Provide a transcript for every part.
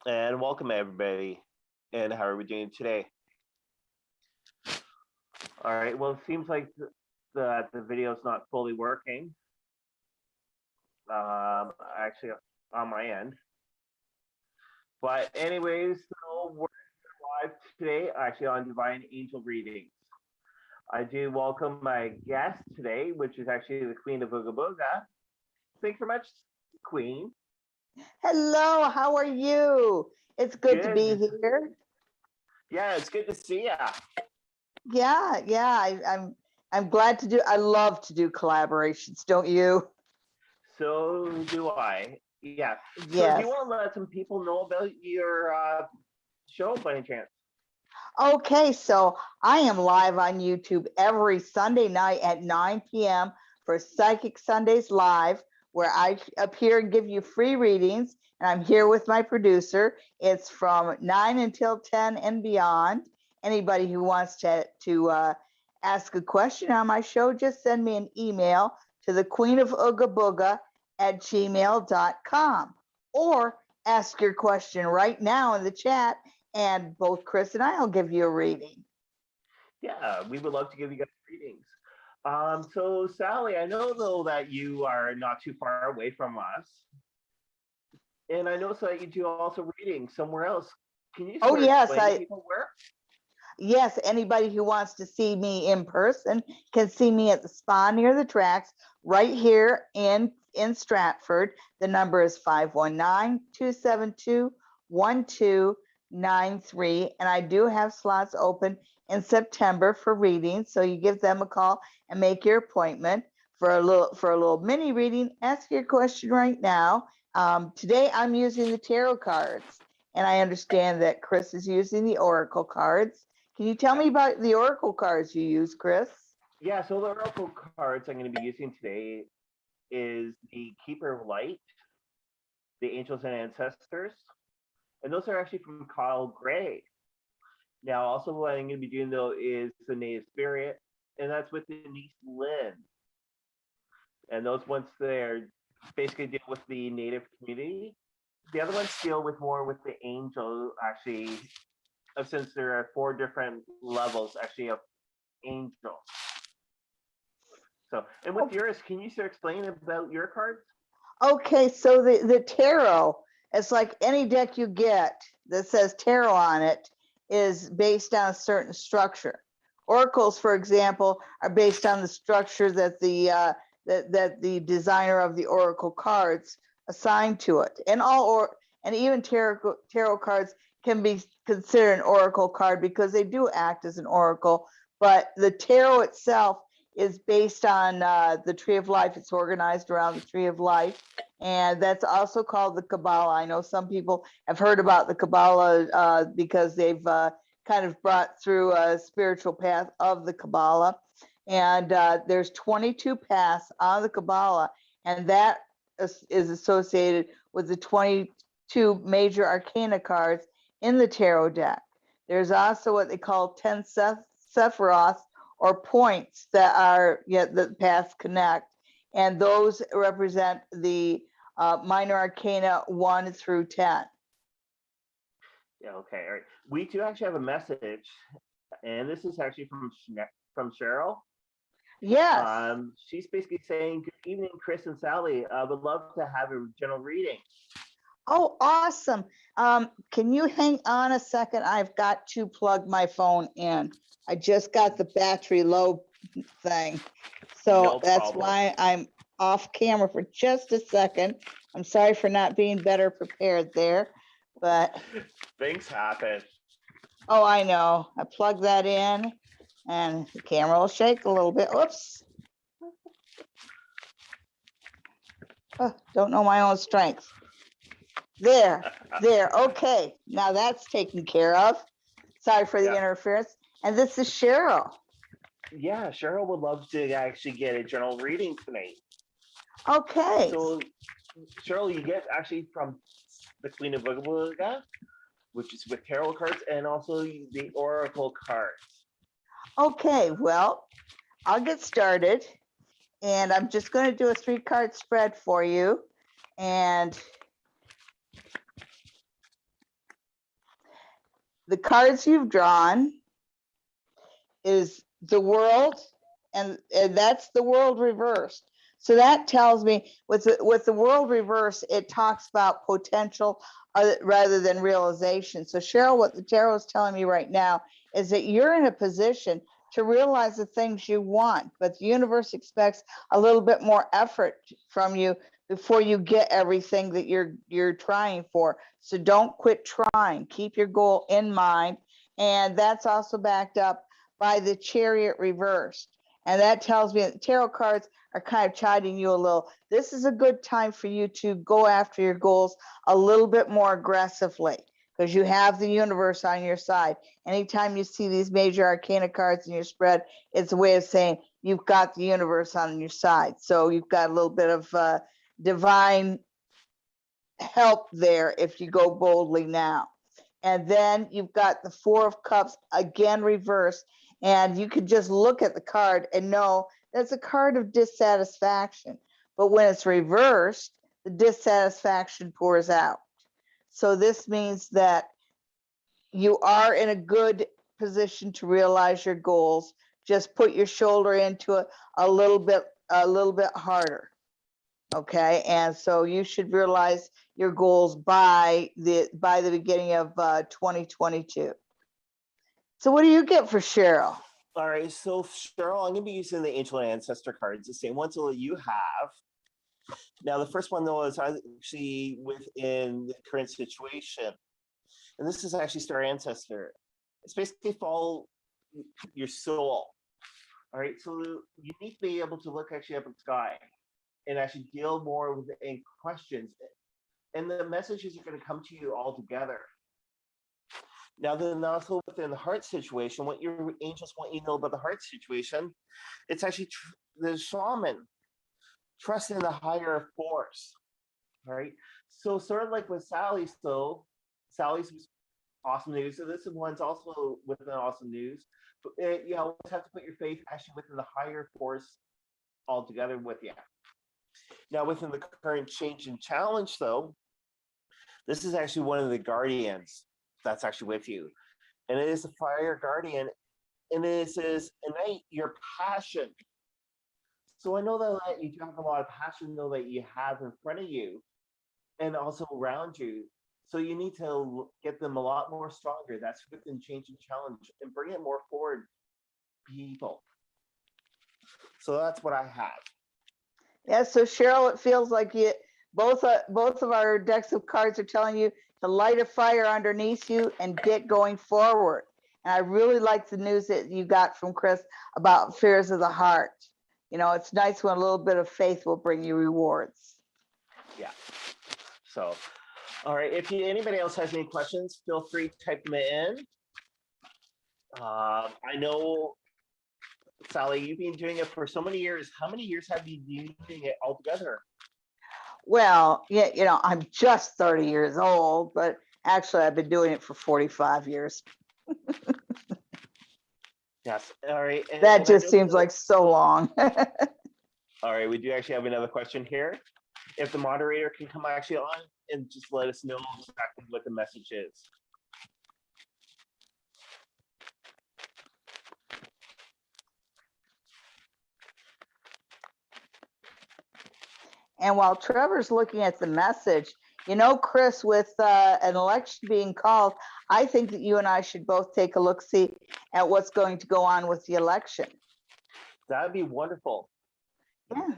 And welcome everybody. And how are we doing today? All right. Well, it seems like the video is not fully working. Actually, on my end. But anyways, so we're live today, actually on Divine Angel Readings. I do welcome my guest today, which is actually the Queen of Ooga Booga. Thanks very much, Queen. Hello, how are you? It's good to be here. Yeah, it's good to see ya. Yeah, I'm glad to do. I love to do collaborations, don't you? So do I. Yeah. So do Yes. you want to let some people know about your show by any chance? Okay, so I am live on YouTube every Sunday night at 9 p.m. for Psychic Sundays Live, where I appear and give you free readings. And I'm here with my producer. It's from 9 until 10 and beyond. Anybody who wants to ask a question on my show, just send me an email to the Queen of Ooga Booga at gmail.com, or ask your question right now in the chat, and both Chris and I will give you a reading. Yeah, we would love to give you guys readings. So Sally, I know though that you are not too far away from us, and I know so that you do also readings somewhere else. Can you Oh yes, explain to people where? Yes, anybody who wants to see me in person can see me at the spa near the tracks right here in Stratford. The number is 519-272-1293. And I do have slots open in September for readings. So you give them a call and make your appointment for a little mini reading. Ask your question right now. Today I'm using the tarot cards, and I understand that Chris is using the oracle cards. Can you tell me about the oracle cards you use, Chris? Yeah, so the oracle cards I'm going to be using today is the Keeper of Light, the Angels and Ancestors, and those are actually from Kyle Gray. Now, also what I'm going to be doing though is the Native Spirit, and that's with Denise Lynn. And those ones there basically deal with the Native community. The other ones deal with more with the angel, actually, since there are 4 different levels actually of angel. So, and with yours, can you explain about your cards? Okay, so the tarot, it's like any deck you get that says tarot on it is based on a certain structure. Oracles, for example, are based on the structure that the designer of the oracle cards assigned to it. And even tarot cards can be considered an oracle card because they do act as an oracle, but the tarot itself is based on the Tree of Life. It's organized around the Tree of Life, and that's also called the Kabbalah. I know some people have heard about the Kabbalah because they've kind of brought through a spiritual path of the Kabbalah. And there's 22 paths on the Kabbalah, and that is associated with the 22 major arcana cards in the tarot deck. There's also what they call 10 Sephiroth, or points that are the paths connect, and those represent the minor arcana 1 through 10. Yeah, okay, all right. We do actually have a message, and this is actually from Cheryl. Yes. She's basically saying, "Good evening, Chris and Sally. I would love to have a general reading." Oh, awesome. Can you hang on a second? I've got to plug my phone in. I just got the battery low thing. So No that's problem. why I'm off camera for just a second. I'm sorry for not being better prepared there, but things happen. Oh, I know. I plug that in and the camera will shake a little bit. Oops. Oh, don't know my own strength. There. Okay. Now that's taken care of. Sorry for the interference. And this is Cheryl. Yeah, Cheryl would love to actually get a general reading tonight. Okay. So, Cheryl, you get actually from the Queen of Ooga Booga, which is with tarot cards, and also the oracle cards. Okay, well, I'll get started. And I'm just going to do a 3-card spread for you. And the cards you've drawn is the world, and that's the world reversed. So that tells me with the world reversed, it talks about potential rather than realization. So Cheryl, what the tarot is telling me right now is that you're in a position to realize the things you want, but the universe expects a little bit more effort from you before you get everything that you're trying for. So don't quit trying. Keep your goal in mind. And that's also backed up by the Chariot reversed. And that tells me that tarot cards are kind of chiding you a little. This is a good time for you to go after your goals a little bit more aggressively because you have the universe on your side. Anytime you see these major arcana cards in your spread, it's a way of saying you've got the universe on your side. So you've got a little bit of divine help there if you go boldly now. And then you've got the Four of Cups again reversed. And you could just look at the card and know that's a card of dissatisfaction. But when it's reversed, the dissatisfaction pours out. So this means that you are in a good position to realize your goals. Just put your shoulder into it a little bit harder. Okay, and so you should realize your goals by the beginning of 2022. So what do you get for Cheryl? All right, so Cheryl, I'm going to be using the Angel and Ancestor cards, the same ones that you have. Now, the first one, though, is actually within the current situation. And this is actually Star Ancestor. It's basically follow your soul. All right, so you need to be able to look actually up at the sky and actually deal more with the questions. And the messages are going to come to you all together. Now, then also within the heart situation, what your angels want you to know about the heart situation, it's actually the shaman. Trust in the higher force. All right. So sort of like with Sally, so Sally's was awesome news. So this one's also within awesome news. But you always have to put your faith actually within the higher force altogether with you. Now, within the current change and challenge, though, this is actually one of the guardians that's actually with you. And it is a fire guardian. And it says, ignite your passion. So I know that you do have a lot of passion, though, that you have in front of you and also around you. So you need to get them a lot more stronger. That's within change and challenge and bring it more forward, people. So that's what I have. Yeah, so Cheryl, it feels like both of our decks of cards are telling you to light a fire underneath you and get going forward. And I really like the news that you got from Chris about fears of the heart. You know, it's nice when a little bit of faith will bring you rewards. Yeah. So, all right. If anybody else has any questions, feel free to type them in. I know, Sally, you've been doing it for so many years. How many years have you been doing it altogether? Well, yeah, you know, I'm just 30 years old, but actually I've been doing it for 45 years. Yes. All right. That just seems like so long. All right. We do actually have another question here. If the moderator can come actually on and just let us know exactly what the message is. And while Trevor's looking at the message, you know, Chris, with an election being called, I think that you and I should both take a look-see at what's going to go on with the election. That'd be wonderful. Yeah.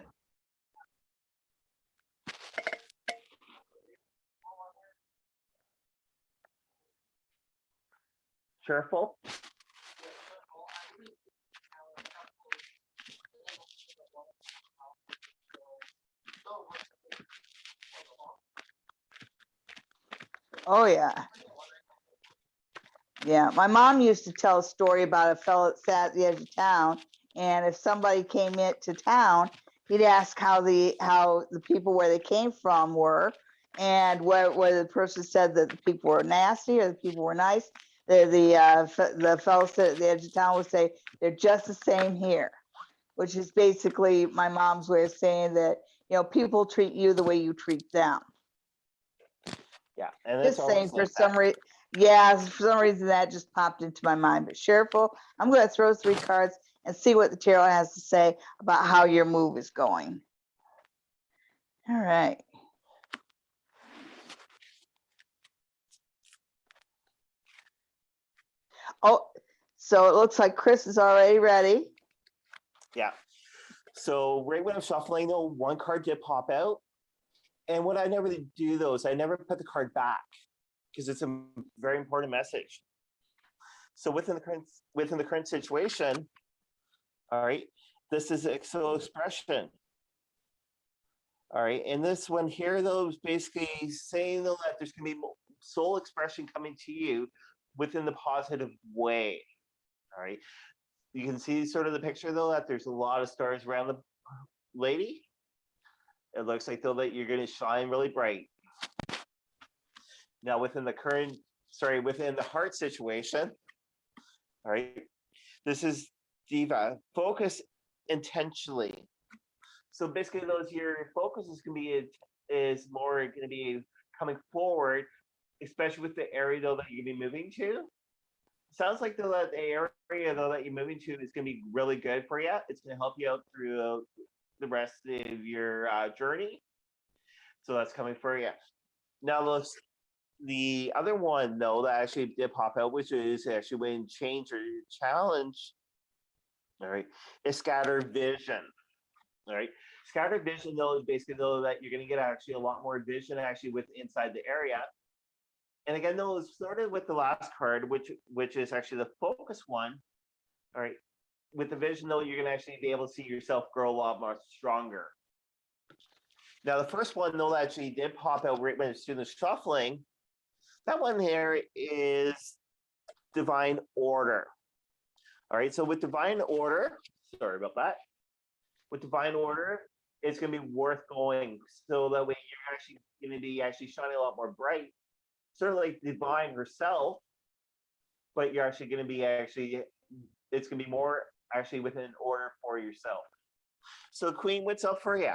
Cheerful. Oh, yeah. Yeah, my mom used to tell a story about a fellow that sat at the edge of town, and if somebody came into town, he'd ask how the people where they came from were, and whether the person said that the people were nasty or the people were nice. The fellow sitting at the edge of town would say they're just the same here, which is basically my mom's way of saying that, you know, people treat you the way you treat them. Yeah, and Just saying, for some reason, Yeah, for some reason that just popped into my mind. But Sheriful, I'm going to throw 3 cards and see what the tarot has to say about how your move is going. All right. Oh, so it looks like Chris is already ready. Yeah. So right when I'm shuffling, though, one card did pop out. And what I never do, though, is I never put the card back because it's a very important message. So within the current situation, all right, this is soul expression. All right, and this one here, though, is basically saying, though, that there's going to be soul expression coming to you within the positive way. All right, you can see sort of the picture, though, that there's a lot of stars around the lady. It looks like, though, that you're going to shine really bright. Now, within the heart situation, all right, this is Diva. Focus intentionally. So basically, your focus is going to be more going to be coming forward, especially with the area, though, that you're going to be moving to. Sounds like, though, that the area, though, that you're moving to is going to be really good for you. It's going to help you out through the rest of your journey. So that's coming for you. Now, the other one, though, that actually did pop out, which is actually when change or challenge, all right, is scattered vision. All right, scattered vision, though, is basically, though, that you're going to get actually a lot more vision actually with inside the area. And again, though, it's sort of with the last card, which is actually the focus one. All right, with the vision, though, you're going to actually be able to see yourself grow a lot more stronger. Now, the first one, though, that actually did pop out right when it's doing the shuffling, that one here is divine order. All right, so with divine order, sorry about that. With divine order, it's going to be worth going. So that way you're actually going to be actually shining a lot more bright. Sort of like divine herself, but you're actually going to be it's going to be more actually within order for yourself. So Queen, what's up for you?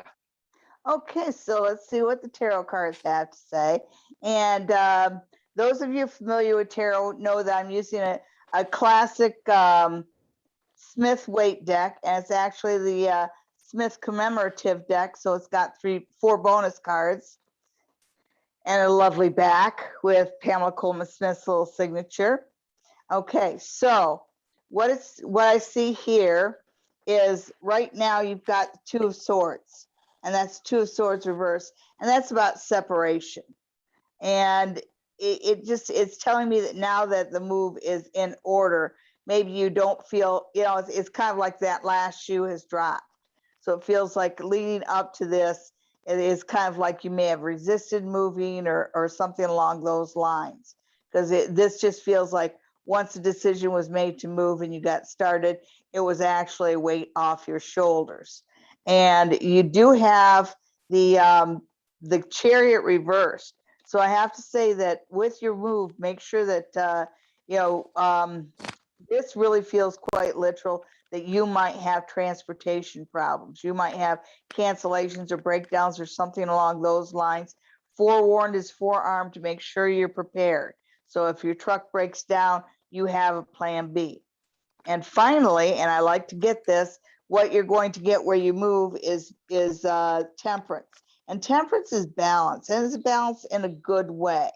Okay, so let's see what the tarot cards have to say. And those of you familiar with tarot know that I'm using a classic Smith weight deck, and it's actually the Smith commemorative deck. So it's got 4 bonus cards and a lovely back with Pamela Coleman Smith's little signature. Okay, so what I see here is right now you've got the 2 of Swords, and that's 2 of Swords reversed, and that's about separation. And it's telling me that now that the move is in order, maybe you don't feel, it's kind of like that last shoe has dropped. So it feels like leading up to this, it is kind of like you may have resisted moving or something along those lines. Because this just feels like once the decision was made to move and you got started, it was actually a weight off your shoulders. And you do have the Chariot reversed. So I have to say that with your move, make sure that, this really feels quite literal, that you might have transportation problems. You might have cancellations or breakdowns or something along those lines. Forewarned is forearmed to make sure you're prepared. So if your truck breaks down, you have a plan B. And finally, and I like to get this, what you're going to get where you move is temperance. And temperance is balance, and it's balance in a good way,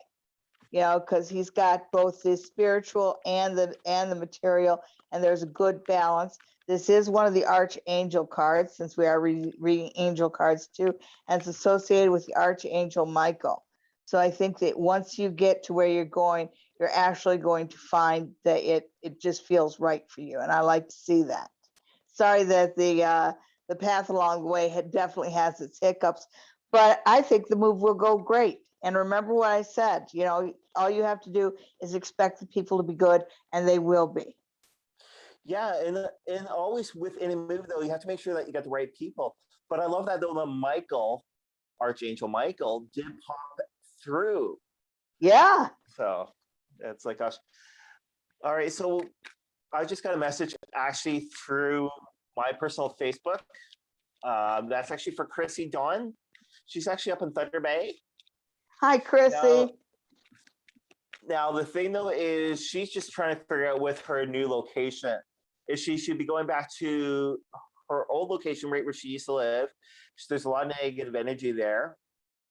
because he's got both the spiritual and the material, and there's a good balance. This is one of the Archangel cards, since we are reading angel cards too, and it's associated with the Archangel Michael. So I think that once you get to where you're going, you're actually going to find that it just feels right for you, and I like to see that. Sorry that the path along the way definitely has its hiccups, but I think the move will go great. And remember what I said, all you have to do is expect the people to be good, and they will be. Yeah, and always within a move, though, you have to make sure that you got the right people. But I love that, though, the Archangel Michael, did pop through. Yeah. So it's like, gosh. All right, so I just got a message actually through my personal Facebook. That's actually for Chrissy Dawn. She's actually up in Thunder Bay. Hi, Chrissy. Now, the thing though is she's just trying to figure out with her new location if she should be going back to her old location right where she used to live. There's a lot of negative energy there,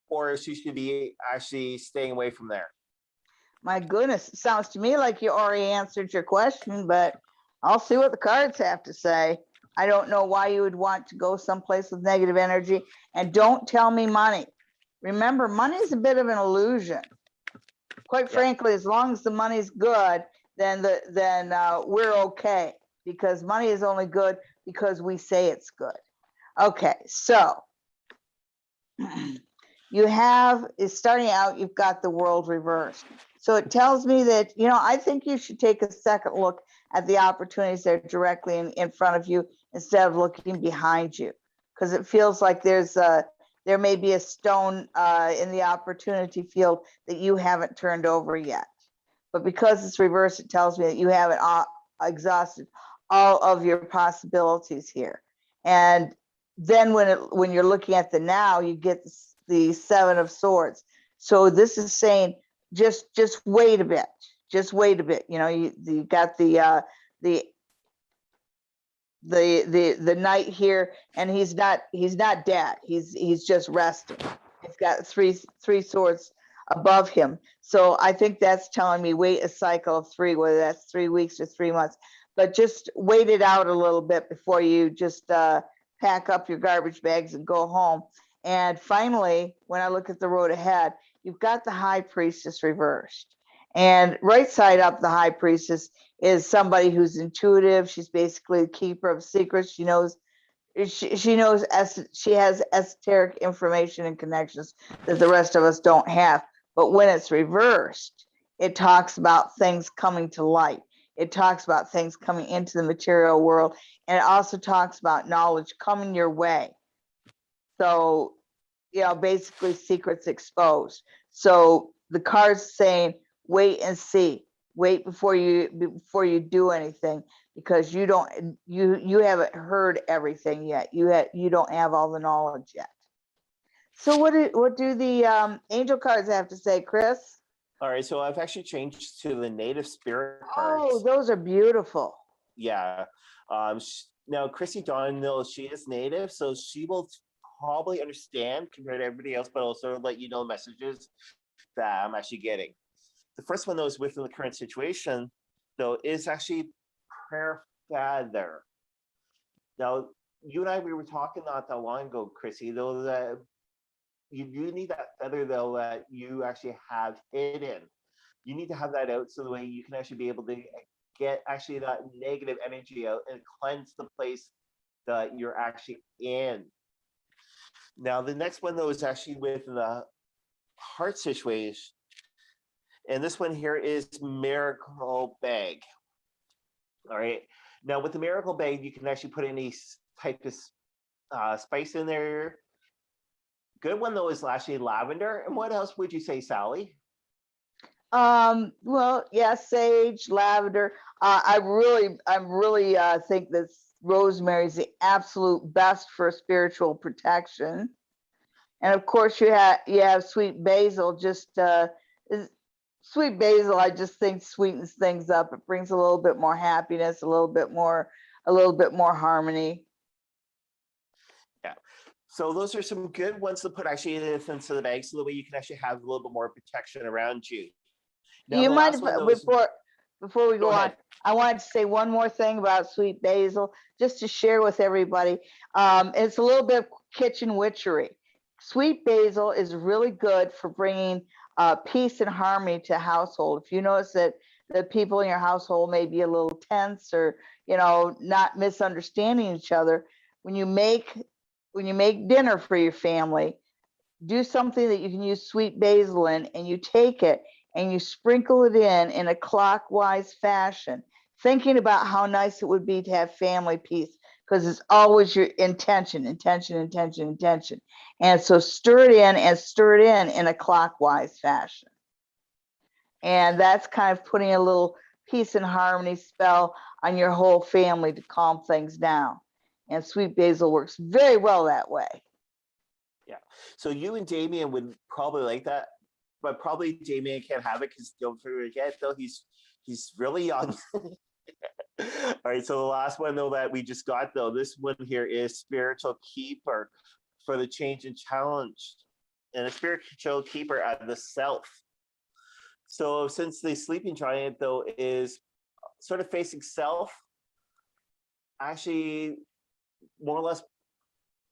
or if she should be actually staying away from there. My goodness, it sounds to me like you already answered your question, but I'll see what the cards have to say. I don't know why you would want to go someplace with negative energy, and don't tell me money. Remember, money is a bit of an illusion. Quite frankly, as long as the money's good, then we're okay, because money is only good because we say it's good. Okay, so you have, is starting out, you've got the world reversed. So it tells me that, you know, I think you should take a second look at the opportunities that are directly in front of you instead of looking behind you, because it feels like there may be a stone in the opportunity field that you haven't turned over yet. But because it's reversed, it tells me that you haven't exhausted all of your possibilities here. And then when you're looking at the now, you get the Seven of Swords. So this is saying just wait a bit. Just wait a bit. You know, you got the knight here, and he's not dead. He's just resting. He's got three swords above him. So I think that's telling me wait a cycle of 3, whether that's 3 weeks or 3 months, but just wait it out a little bit before you just pack up your garbage bags and go home. And finally, when I look at the road ahead, you've got the High Priestess reversed. And right side up, the High Priestess is somebody who's intuitive. She's basically the keeper of secrets. She knows she has esoteric information and connections that the rest of us don't have. But when it's reversed, it talks about things coming to light. It talks about things coming into the material world, and it also talks about knowledge coming your way. So, you know, basically secrets exposed. So the card's saying, wait and see. Wait before you do anything, because you haven't heard everything yet. You don't have all the knowledge yet. So what do the angel cards have to say, Chris? All right, so I've actually changed to the native spirit cards. Oh, those are beautiful. Yeah. Now Chrissy Dawn knows she is native, so she will probably understand compared to everybody else, but also let you know messages that I'm actually getting. The first one, though, is within the current situation, though, is actually prayer feather. Now, you and I, we were talking not that long ago, Chrissy, though, that you do need that feather, though, that you actually have hidden. You need to have that out so the way you can actually be able to get actually that negative energy out and cleanse the place that you're actually in. Now, the next one, though, is actually with the heart situation. And this one here is Miracle Bag. All right. Now, with the Miracle Bag, you can actually put any type of spice in there. Good one, though, is actually lavender. And what else would you say, Sally? Well, yeah, sage, lavender. I really think that rosemary is the absolute best for spiritual protection. And of course, you have sweet basil. Sweet basil, I just think sweetens things up. It brings a little bit more happiness, a little bit more harmony. Yeah. So those are some good ones to put actually into the bag, so the way you can actually have a little bit more protection around you. Now, you mind if before we go on, I wanted to say one more thing about sweet basil, just to share with everybody. It's a little bit of kitchen witchery. Sweet basil is really good for bringing peace and harmony to a household. If you notice that the people in your household may be a little tense or, you know, not misunderstanding each other, when you make dinner for your family, do something that you can use sweet basil in, and you take it and you sprinkle it in a clockwise fashion, thinking about how nice it would be to have family peace, because it's always your intention. And so stir it in a clockwise fashion. And that's kind of putting a little peace and harmony spell on your whole family to calm things down. And sweet basil works very well that way. Yeah. So you and Damien would probably like that but probably Damien can't have it because don't forget though he's really young. All right, so the last one though that we just got though, this one here is spiritual keeper for the change and challenge, and a spiritual keeper at the self. So since the sleeping giant though is sort of facing self, actually more or less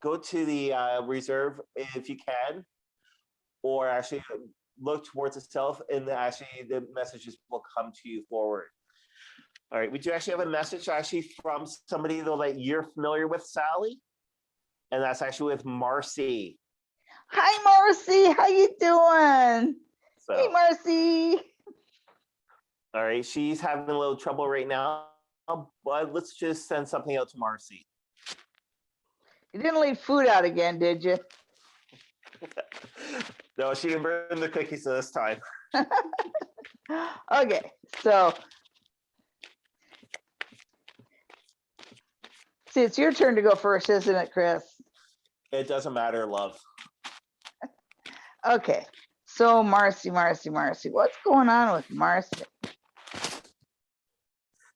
go to the reserve if you can, or actually look towards the self, and actually the messages will come to you forward. All right, we do actually have a message actually from somebody though that you're familiar with, Sally, and that's actually with Marcy. Hi, Marcy. How you doing? So, Hey, Marcy. all right, she's having a little trouble right now, but let's just send something out to Marcy. You didn't leave food out again, did you? No, she didn't burn the cookies this time. Okay, so see, it's your turn to go first, isn't it, Chris? It doesn't matter, love. Okay, so Marcy, what's going on with Marcy?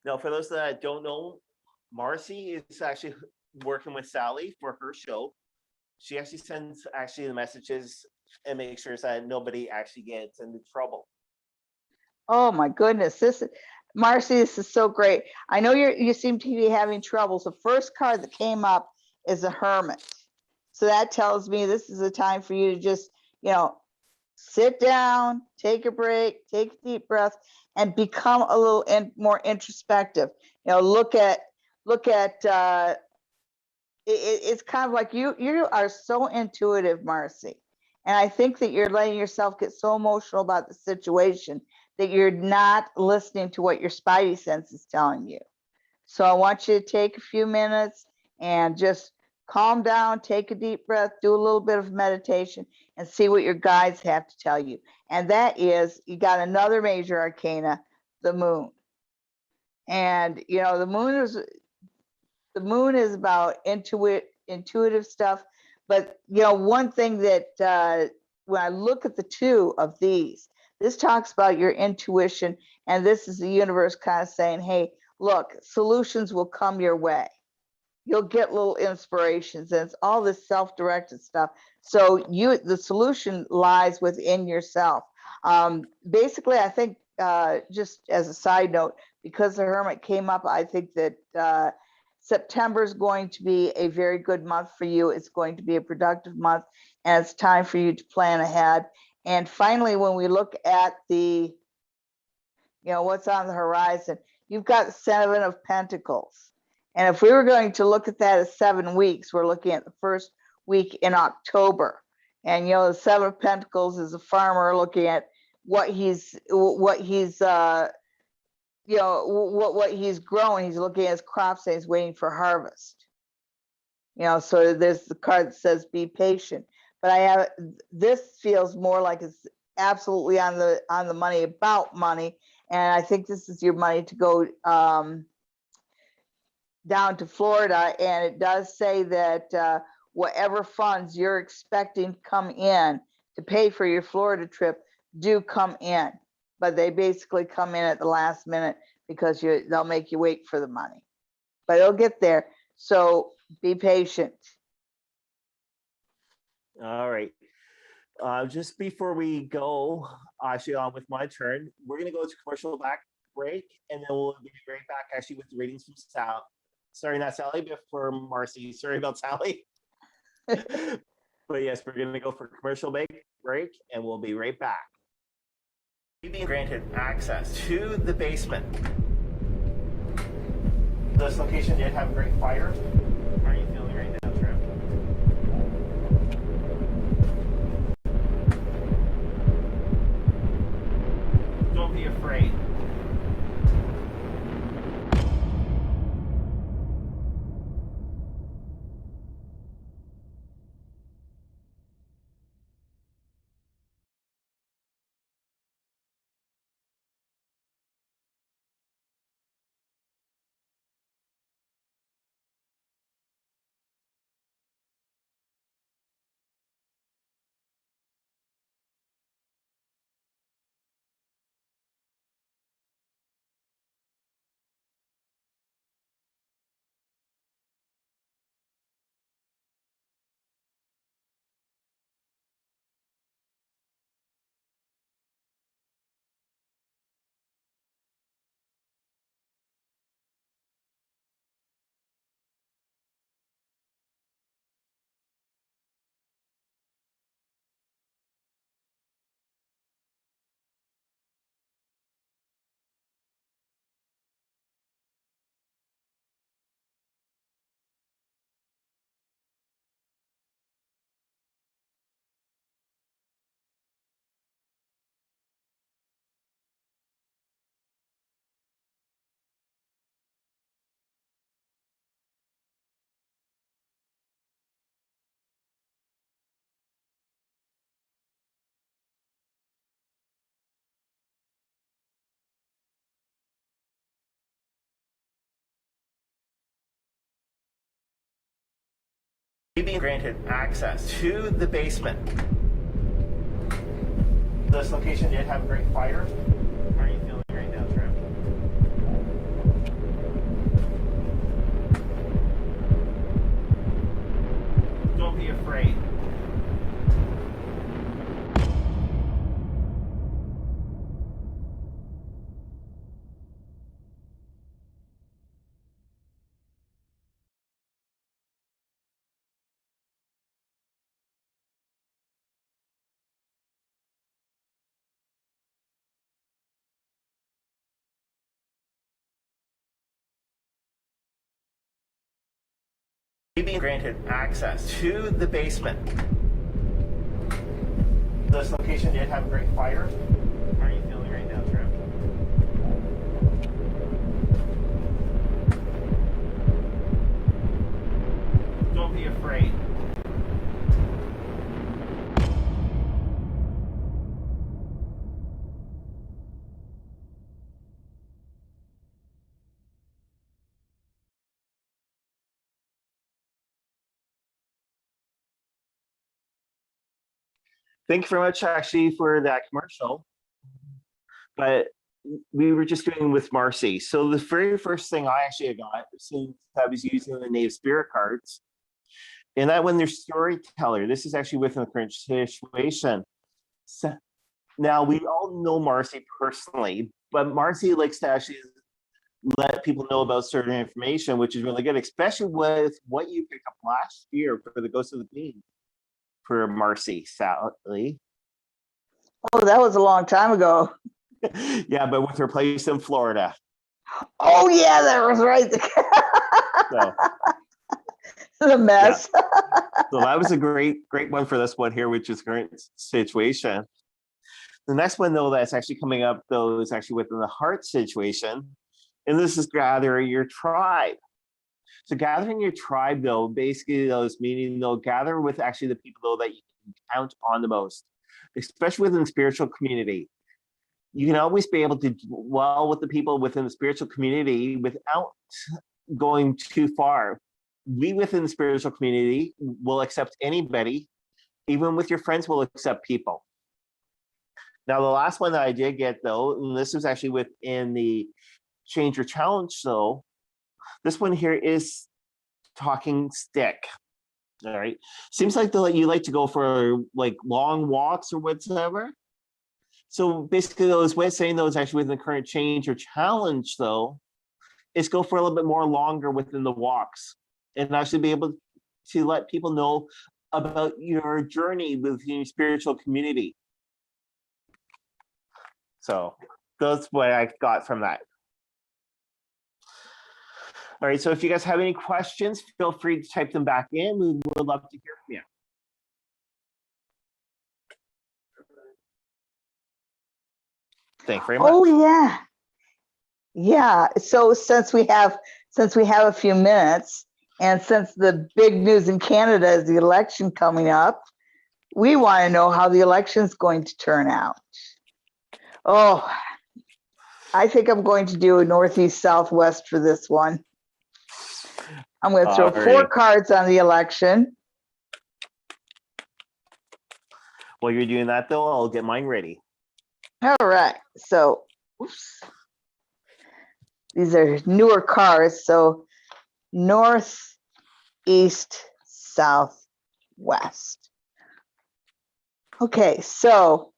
Now, for those that don't know, Marcy is actually working with Sally for her show. She actually sends actually the messages and makes sure that nobody actually gets into trouble. Oh my goodness, Marcy, this is so great. I know you seem to be having troubles. The first card that came up is a hermit. So that tells me this is a time for you to just, sit down, take a break, take a deep breath, and become a little more introspective. Look at it's kind of like you are so intuitive, Marcy. And I think that you're letting yourself get so emotional about the situation that you're not listening to what your spidey sense is telling you. So I want you to take a few minutes and just calm down, take a deep breath, do a little bit of meditation, and see what your guides have to tell you. And that is, you got another major arcana, the moon. And the moon is about intuitive stuff. But one thing that when I look at the two of these, this talks about your intuition, and this is the universe kind of saying, hey, look, solutions will come your way. You'll get little inspirations, and it's all this self-directed stuff. So the solution lies within yourself. Basically, I think just as a side note, because the Hermit came up, I think that September is going to be a very good month for you. It's going to be a productive month, and it's time for you to plan ahead. And finally, when we look at the, what's on the horizon, you've got 7 of Pentacles. And if we were going to look at that as 7 weeks, we're looking at the first week in October. And, the 7 of Pentacles is a farmer looking at what he's growing. He's looking at his crops and he's waiting for harvest. So there's the card that says be patient. But this feels more like it's absolutely on the money, about money. And I think this is your money to go down to Florida. And it does say that whatever funds you're expecting to come in to pay for your Florida trip do come in. But they basically come in at the last minute because they'll make you wait for the money. But it'll get there. So be patient. All right. Just before we go, actually on with my turn, we're going to go to commercial break, and then we'll be right back actually with the readings from Sally. Sorry, not Sally, but for Marcy. Sorry about Sally. But yes, we're going to go for commercial break, and we'll be right back. You've been granted access to the basement. This location did have a great fire. How are you feeling right now, Trev? Don't be afraid. being granted access to the basement. This location did have a great fire. How are you feeling right now, Trim? Don't be afraid. Being granted access to the basement. This location did have a great fire. How are you feeling right now, Trim? Don't be afraid. Thank you very much, actually, for that commercial. But we were just doing with Marcy. So the very first thing I actually got, since I was using the Native Spirit cards, and that when they're storyteller, this is actually within the current situation. So, now, we all know Marcy personally, but Marcy likes to actually let people know about certain information, which is really good, especially with what you picked up last year for the Ghost of the Queen for Marcy, Sally. Oh, that was a long time ago. Yeah, but with her place in Florida. Oh yeah, that was right. So, The mess. yeah. So that was a great one for this one here, which is current situation. The next one, though, that's actually coming up, though, is actually within the heart situation. And this is gather your tribe. So gathering your tribe, though, basically, though, is meaning, though, gather with actually the people, though, that you can count on the most, especially within the spiritual community. You can always be able to do well with the people within the spiritual community without going too far. We within the spiritual community will accept anybody. Even with your friends, will accept people. Now, the last one that I did get, though, and this was actually within the Change Your Challenge, though, this one here is talking stick. All right. Seems like you like to go for like long walks or whatever. So basically, those ways saying those actually within the current Change Your Challenge, though, is go for a little bit more longer within the walks and actually be able to let people know about your journey with your spiritual community. So that's what I got from that. All right, so if you guys have any questions, feel free to type them back in. We would love to hear from you. Thank you very much. Oh yeah. Yeah. So since we have a few minutes, and since the big news in Canada is the election coming up, we want to know how the election is going to turn out. Oh, I think I'm going to do a northeast southwest for this one. I'm going to throw 4 cards on the election. While you're doing that, though, I'll get mine ready. All right. So, oops. These are newer cards. So, north, east, south, west. Okay. So,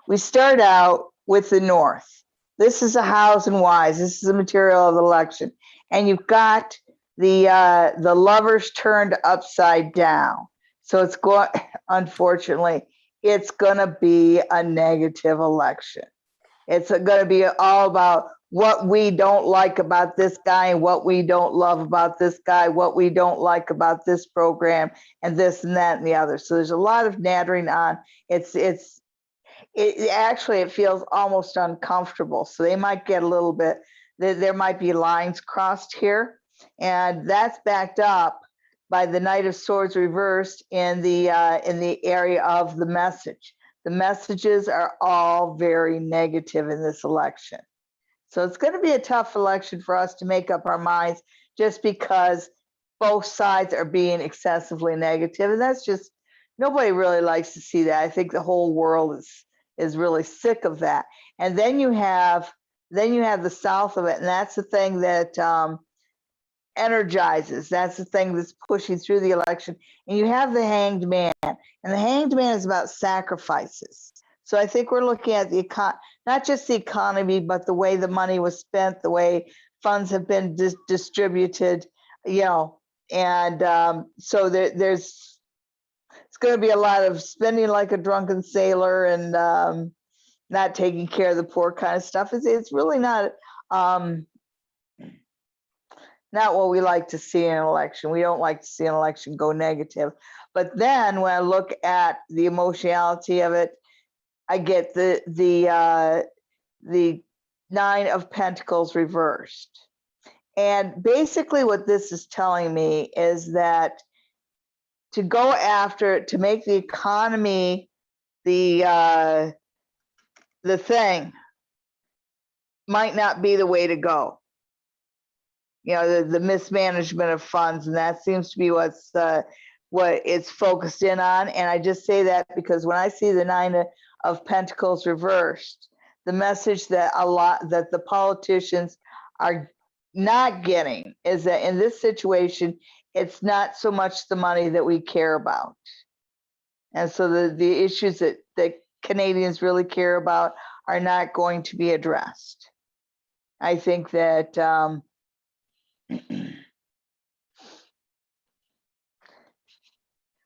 we start out with the north. This is a hows and whys. This is the material of the election. And you've got the lovers turned upside down. So it's going, unfortunately, it's going to be a negative election. It's going to be all about what we don't like about this guy and what we don't love about this guy, what we don't like about this program and this and that and the other. So there's a lot of nattering on. It actually, it feels almost uncomfortable. So they might get a little bit, there might be lines crossed here. And that's backed up by the Knight of Swords reversed in the area of the message. The messages are all very negative in this election. So it's going to be a tough election for us to make up our minds, just because both sides are being excessively negative, and that's just, nobody really likes to see that. I think the whole world is really sick of that. And then you have the south of it, and that's the thing that energizes. That's the thing that's pushing through the election. And you have the Hanged Man, and the Hanged Man is about sacrifices. So I think we're looking at not just the economy, but the way the money was spent, the way funds have been distributed, and so there's it's going to be a lot of spending like a drunken sailor and not taking care of the poor kind of stuff. It's really not what we like to see in an election. We don't like to see an election go negative. But then when I look at the emotionality of it, I get the Nine of Pentacles reversed. And basically what this is telling me is that to go after, to make the economy the thing might not be the way to go. The mismanagement of funds, and that seems to be what it's focused in on. And I just say that because when I see the Nine of Pentacles reversed, the message that the politicians are not getting is that in this situation, it's not so much the money that we care about. And so the issues that Canadians really care about are not going to be addressed. I think that I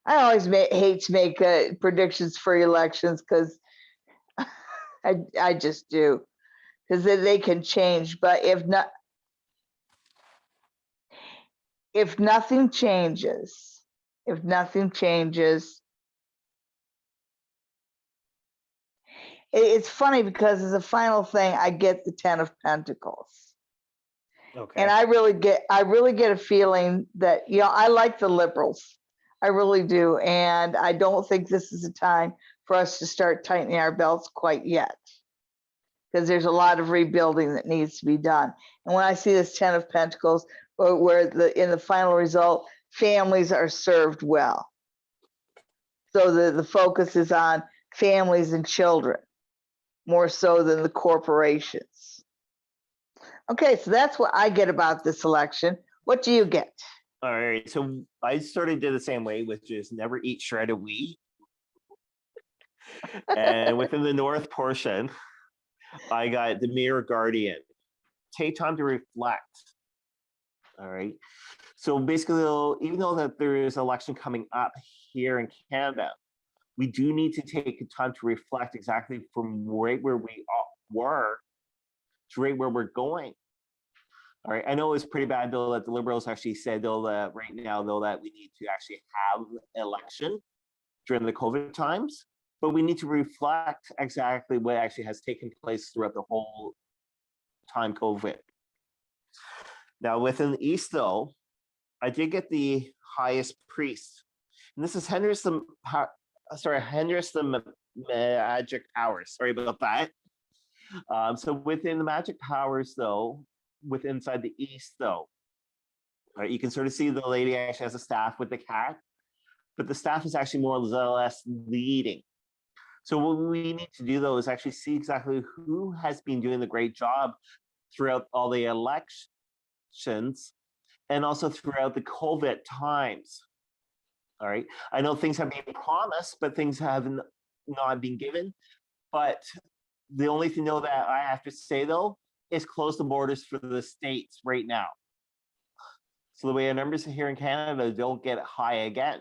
always hate to make predictions for elections because I just do, because they can change. But if nothing changes, it's funny because as a final thing, I get the Ten of Pentacles. Okay. And I really get a feeling that, I like the Liberals. I really do. And I don't think this is a time for us to start tightening our belts quite yet, because there's a lot of rebuilding that needs to be done. And when I see this Ten of Pentacles, where in the final result, families are served well. So the focus is on families and children, more so than the corporations. Okay, so that's what I get about this election. What do you get? All right, so I sort of did the same way, which is never eat shredded wheat. And within the north portion, I got the Mirror Guardian. Take time to reflect. All right. So basically, even though that there is an election coming up here in Canada, we do need to take time to reflect exactly from right where we were to right where we're going. All right. I know it's pretty bad, though, that the Liberals actually said, though, that right now, though, that we need to actually have an election during the COVID times, but we need to reflect exactly what actually has taken place throughout the whole time COVID. Now, within the East, though, I did get the Highest Priest. And this is Henris the Magic Powers. Sorry about that. So within the Magic Powers, though, inside the East, though, right, you can sort of see the lady actually has a staff with the cat, but the staff is actually more or less leading. So what we need to do, though, is actually see exactly who has been doing the great job throughout all the elections and also throughout the COVID times. All right. I know things have been promised, but things have not been given. But the only thing, though, that I have to say, though, is close the borders for the states right now. So the way our numbers here in Canada don't get high again.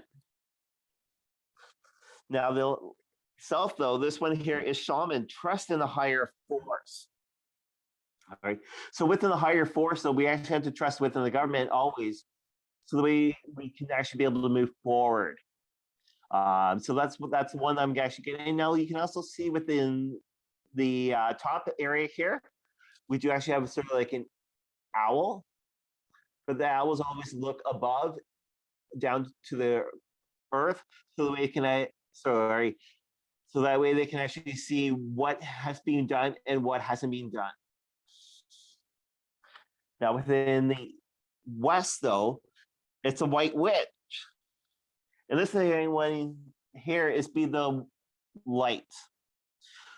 Now, the South, though, this one here is Shaman, trust in the higher force. All right. So within the higher force, though, we actually have to trust within the government always, so the way we can actually be able to move forward. So that's one I'm actually getting. Now you can also see within the top area here, we do actually have sort of like an owl, but the owls always look above, down to the earth, so the way it can so that way they can actually see what has been done and what hasn't been done. Now within the West, though, It's a white witch. And this thing one here is be the light.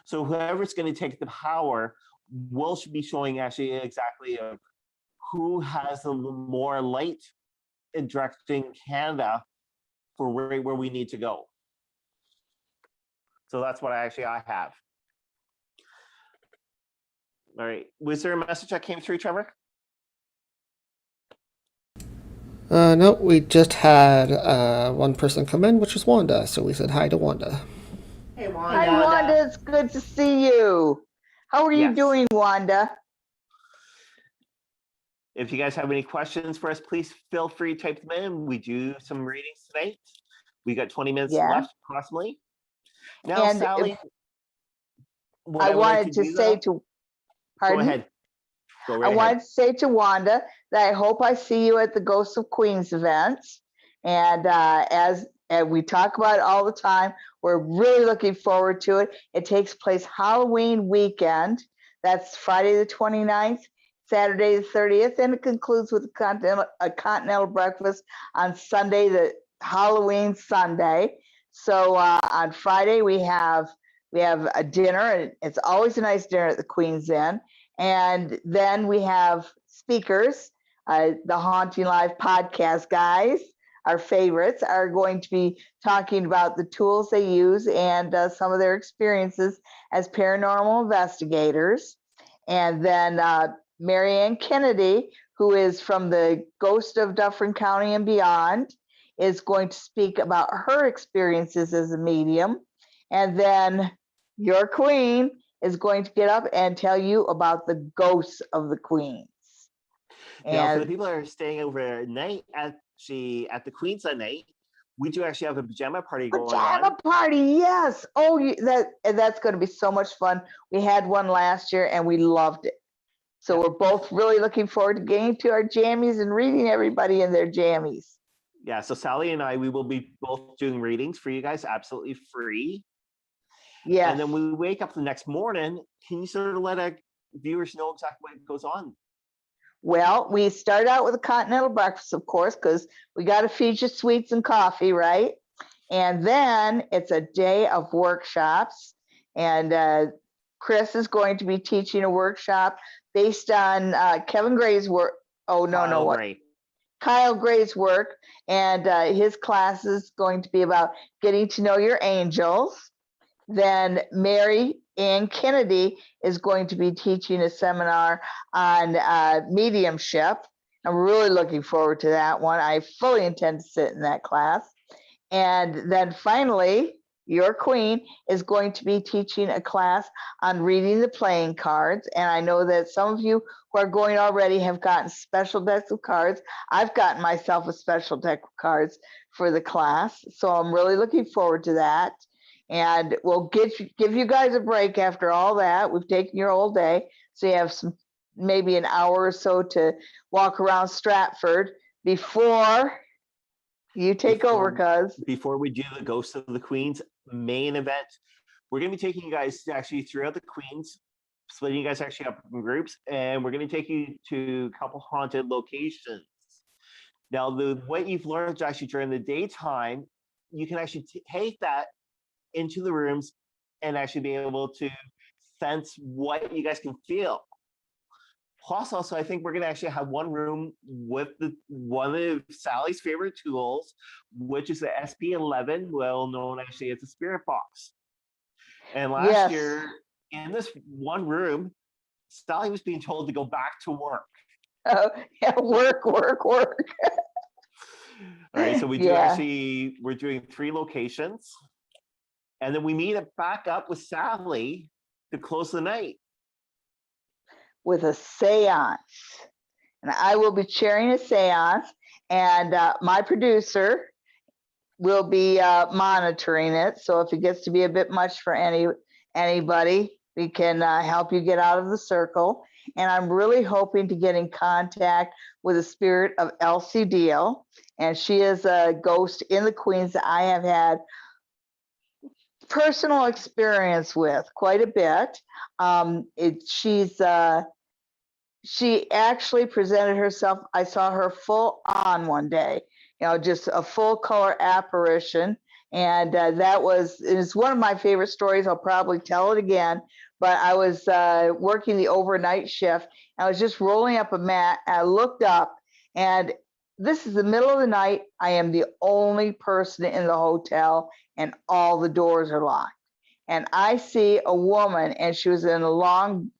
So whoever's going to take the power will be showing actually exactly who has the more light in directing Canada for right where we need to go. So that's what I have. All right. Was there a message that came through, Trevor? No, we just had one person come in, which was Wanda. So we said hi to Wanda. Hey, Wanda. Hi, Wanda. It's good to see you. How are you doing, Wanda? If you guys have any questions for us, please feel free to type them in. We do some readings tonight. We got 20 minutes left, approximately. Now, And Sally, I wanted to say to, pardon? Go ahead. Go right I ahead. wanted to say to Wanda that I hope I see you at the Ghosts of Queens events. And as we talk about it all the time, we're really looking forward to it. It takes place Halloween weekend. That's Friday the 29th, Saturday the 30th, and it concludes with a continental breakfast on Sunday, the Halloween Sunday. So on Friday we have a dinner, and it's always a nice dinner at the Queen's Inn. And then we have speakers, the Haunting Live podcast guys, our favorites, are going to be talking about the tools they use and some of their experiences as paranormal investigators. And then Marianne Kennedy, who is from the Ghost of Dufferin County and Beyond, is going to speak about her experiences as a medium. And then your queen is going to get up and tell you about the ghosts of the queens. Now, for the people that are staying overnight at the Queen's that night, we do actually have a pajama party going on. Pajama party, yes. Oh, that's going to be so much fun. We had one last year and we loved it. So we're both really looking forward to getting to our jammies and reading everybody in their jammies. Yeah, so Sally and I, we will be both doing readings for you guys, absolutely free. Yes. And then we wake up the next morning. Can you sort of let our viewers know exactly what goes on? Well, we start out with a continental breakfast, of course, because we got to feed you sweets and coffee, right? And then it's a day of workshops. And Chris is going to be teaching a workshop based on Kevin Gray's work. Oh, no, what? Kyle Gray's work. And his class is going to be about getting to know your angels. Then Mary Ann Kennedy is going to be teaching a seminar on mediumship. I'm really looking forward to that one. I fully intend to sit in that class. And then finally, your queen is going to be teaching a class on reading the playing cards. And I know that some of you who are going already have gotten special decks of cards. I've gotten myself a special deck of cards for the class. So I'm really looking forward to that. And we'll give you guys a break after all that. We've taken your whole day. So you have maybe an hour or so to walk around Stratford before you take over, before we do the Ghost of the Queens main event, we're going to be taking you guys actually throughout the Queens, splitting you guys actually up in groups, and we're going to take you to a couple haunted locations. Now, what you've learned actually during the daytime, you can actually take that into the rooms and actually be able to sense what you guys can feel. Plus, also, I think we're going to actually have one room with one of Sally's favorite tools, which is the SP11, well known actually as the spirit box. And last year, in this one room, Sally was being told to go back to work. Oh, yeah, work. All right, so we do actually, we're doing 3 locations. And then we meet back up with Sally to close the night. With a seance. And I will be chairing a seance, and my producer will be monitoring it. So if it gets to be a bit much for anybody, we can help you get out of the circle. And I'm really hoping to get in contact with the spirit of Elsie Deal. And she is a ghost in the Queens that I have had personal experience with quite a bit. She actually presented herself. I saw her full on one day. just a full color apparition. And it's one of my favorite stories. I'll probably tell it again, but I was working the overnight shift. I was just rolling up a mat. I looked up, and this is the middle of the night. I am the only person in the hotel, and all the doors are locked. And I see a woman, and she was in a long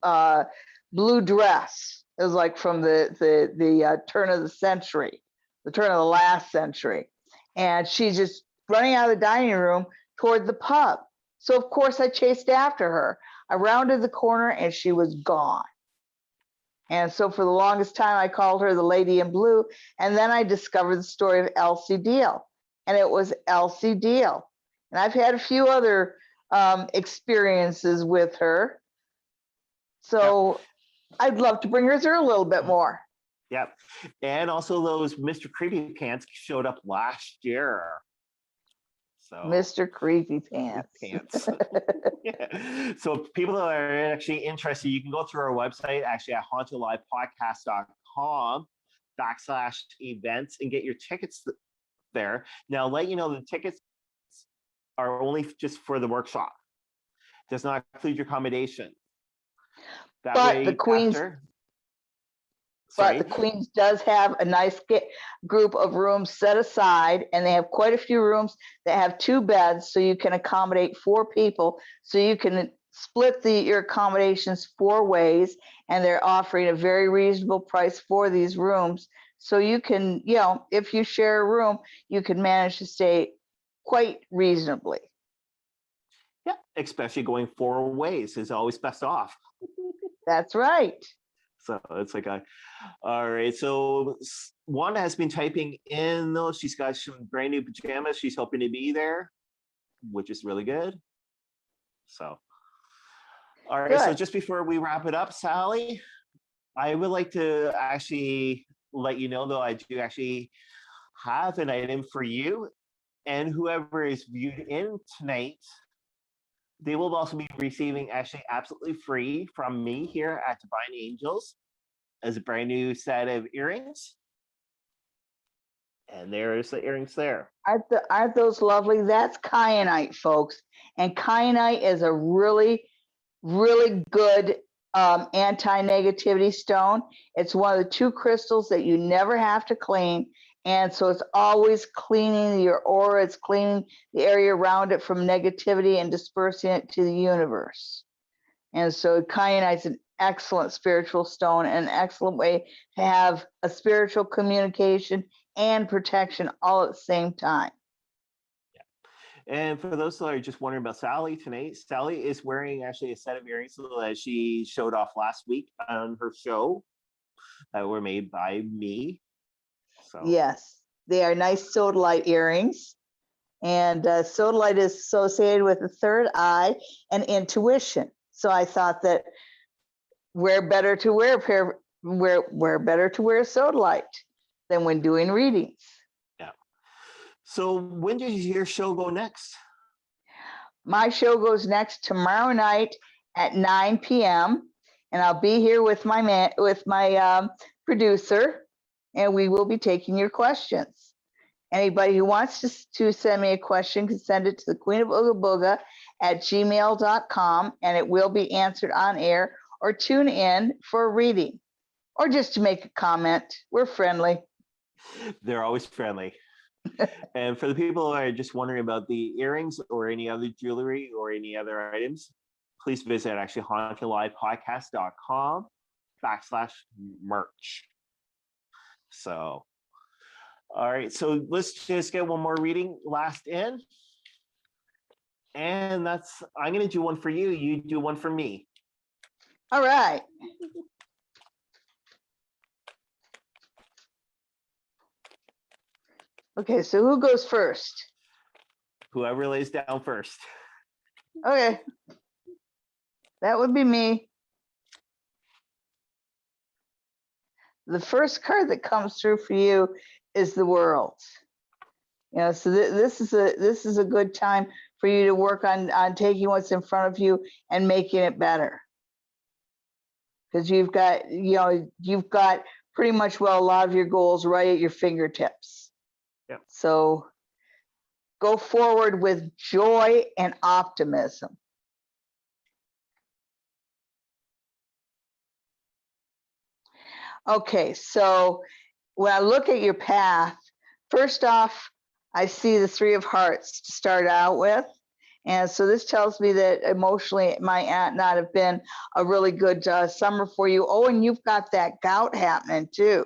blue dress. It was like from the turn of the century, the turn of the last century. And she's just running out of the dining room toward the pub. So of course I chased after her. I rounded the corner and she was gone. And so for the longest time, I called her the lady in blue. And then I discovered the story of Elsie Deal. And it was Elsie Deal. And I've had a few other experiences with her. So I'd love to bring her through a little bit more. Yep. And also those Mr. Creepy Pants showed up last year. So Mr. Creepy Pants. Yeah. So people that are actually interested, you can go through our website, actually at HauntingLivePodcast.com/events and get your tickets there. Now, let you know the tickets are only just for the workshop. Does not include your accommodation. That But way, the Queen's But the Queens does have a nice group of rooms set aside, and they have quite a few rooms that have 2 beds, so you can accommodate 4 people. So you can split your accommodations 4 ways, and they're offering a very reasonable price for these rooms. So you can, if you share a room, you can manage to stay quite reasonably. Yeah, especially going 4 ways is always best off. That's right. So it's like all right. So Wanda has been typing in those. She's got some brand new pajamas. She's hoping to be there, which is really good. So, all right. Good. So just before we wrap it up, Sally, I would like to actually let you know, though, I do actually have an item for you, and whoever is viewed in tonight, they will also be receiving actually absolutely free from me here at Divine Angels as a brand new set of earrings. And there's the earrings there. Aren't those lovely? That's kyanite, folks. And kyanite is a really, really good anti-negativity stone. It's one of the 2 crystals that you never have to clean. And so it's always cleaning your aura, it's cleaning the area around it from negativity and dispersing it to the universe. And so kyanite is an excellent spiritual stone and an excellent way to have a spiritual communication and protection all at the same time. Yeah. And for those that are just wondering about Sally tonight, Sally is wearing actually a set of earrings that she showed off last week on her show that were made by me. So. Yes, they are nice sodalite earrings. And sodalite is associated with the 3rd eye and intuition. So I thought that where better to wear sodalite than when doing readings. Yeah. So when does your show go next? My show goes next tomorrow night at 9 p.m. and I'll be here with my producer, and we will be taking your questions. Anybody who wants to send me a question can send it to the Queen of Ooga Booga at gmail.com, and it will be answered on air, or tune in for a reading, or just to make a comment. We're friendly. They're always friendly. And for the people who are just wondering about the earrings or any other jewelry or any other items, please visit actually HauntingLivePodcast.com/merch. So, all right. So let's just get one more reading last in. And I'm going to do one for you. You do one for me. All right. Okay, so who goes first? Whoever lays down first. Okay. That would be me. The first card that comes through for you is the World. So this is a good time for you to work on taking what's in front of you and making it better. Because you've got pretty much a lot of your goals right at your fingertips. Yeah. So go forward with joy and optimism. Okay, so when I look at your path, first off, I see the Three of Hearts to start out with. And so this tells me that emotionally it might not have been a really good summer for you. Oh, and you've got that gout happening too,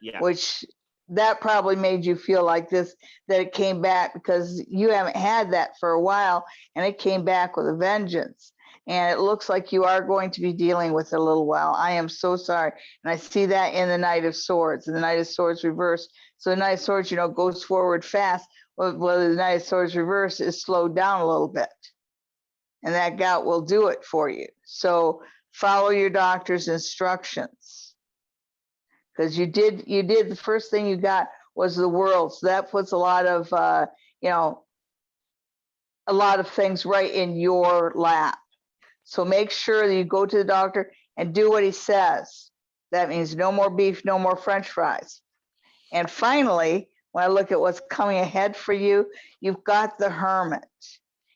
Yeah. which that probably made you feel like this, that it came back because you haven't had that for a while and it came back with a vengeance. And it looks like you are going to be dealing with it a little while. I am so sorry. And I see that in the Knight of Swords, and the Knight of Swords reversed. So the Knight of Swords, goes forward fast. Well, the Knight of Swords reverse is slowed down a little bit. And that gout will do it for you. So follow your doctor's instructions. Because you did the first thing you got was the World. So that puts a lot of things right in your lap. So make sure that you go to the doctor and do what he says. That means no more beef, no more French fries. And finally, when I look at what's coming ahead for you, you've got the Hermit.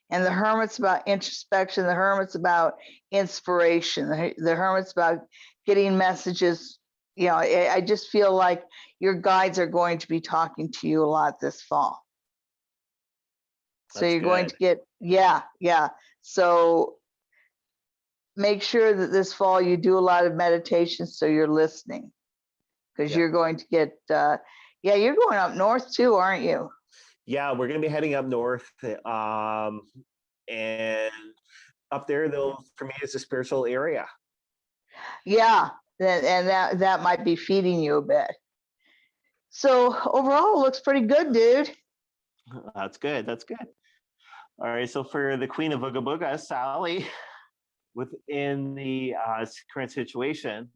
And the Hermit's about introspection. The Hermit's about inspiration. The Hermit's about getting messages. I just feel like your guides are going to be talking to you a lot this fall. So That's you're going good. to get, yeah. So make sure that this fall you do a lot of meditation so you're listening, because Yeah. you're going to get, you're going up north too, aren't you? Yeah, we're going to be heading up north. And up there, though, for me, it's a spiritual area. Yeah, and that might be feeding you a bit. So overall, it looks pretty good, dude. That's good. That's good. All right. So for the Queen of Booga Booga, Sally, within the current situation,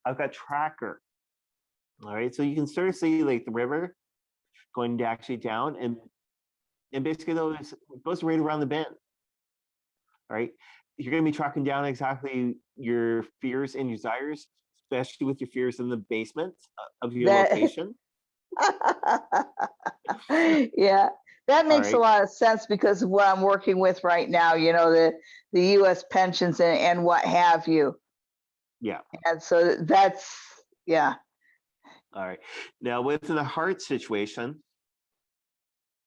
I've got Tracker. All right. So you can sort of see like the river going actually down, and basically though it goes right around the bend. All right. You're going to be tracking down exactly your fears and desires, especially with your fears in the basement of your location. Yeah, that makes right. a lot of sense because of what I'm working with right now, the U.S. pensions and what have you. Yeah. And so that's, yeah. All right. Now, within the heart situation,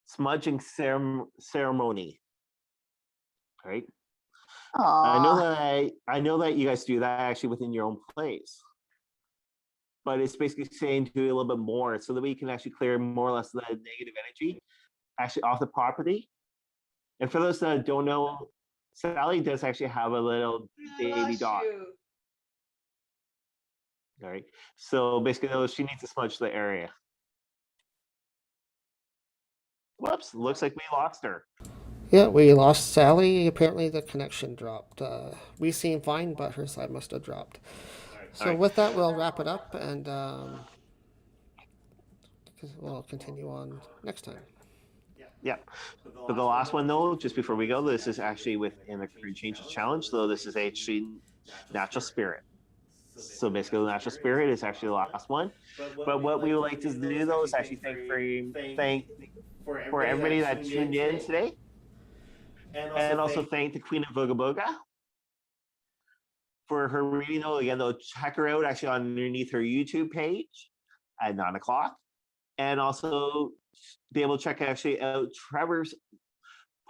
smudging ceremony. Right. Aww. I know that you guys do that actually within your own place, but it's basically saying to do a little bit more so that we can actually clear more or less the negative energy actually off the property. And for those that don't know, Sally does actually have a little baby dog. All right. So basically, she needs to smudge the area. Whoops, looks like we lost her. Yeah, we lost Sally. Apparently the connection dropped. We seem fine, but her side must have dropped. So with that, we'll wrap it up, and we'll continue on next time. Yeah. For the last one, though, just before we go, this is actually within the Career Changes Challenge, though this is actually Natural Spirit. So basically, the Natural Spirit is actually the last one. But what we would like to do, though, is actually thank for everybody that tuned in today. And also thank the Queen of Booga Booga for her reading. Though, again, though, check her out actually underneath her YouTube page at 9 o'clock. And also be able to check actually out Trevor's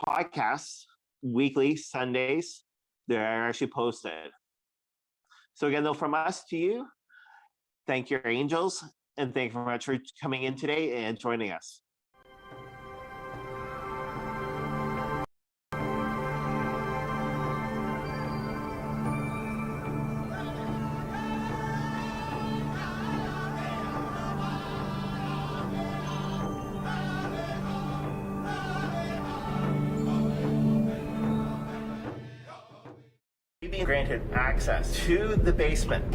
podcasts weekly, Sundays. They're actually posted. So again, though, from us to you, thank your angels, and thank you very much for coming in today and joining us. You've been granted access to the basement.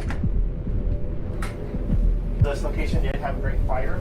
This location did have a great fire.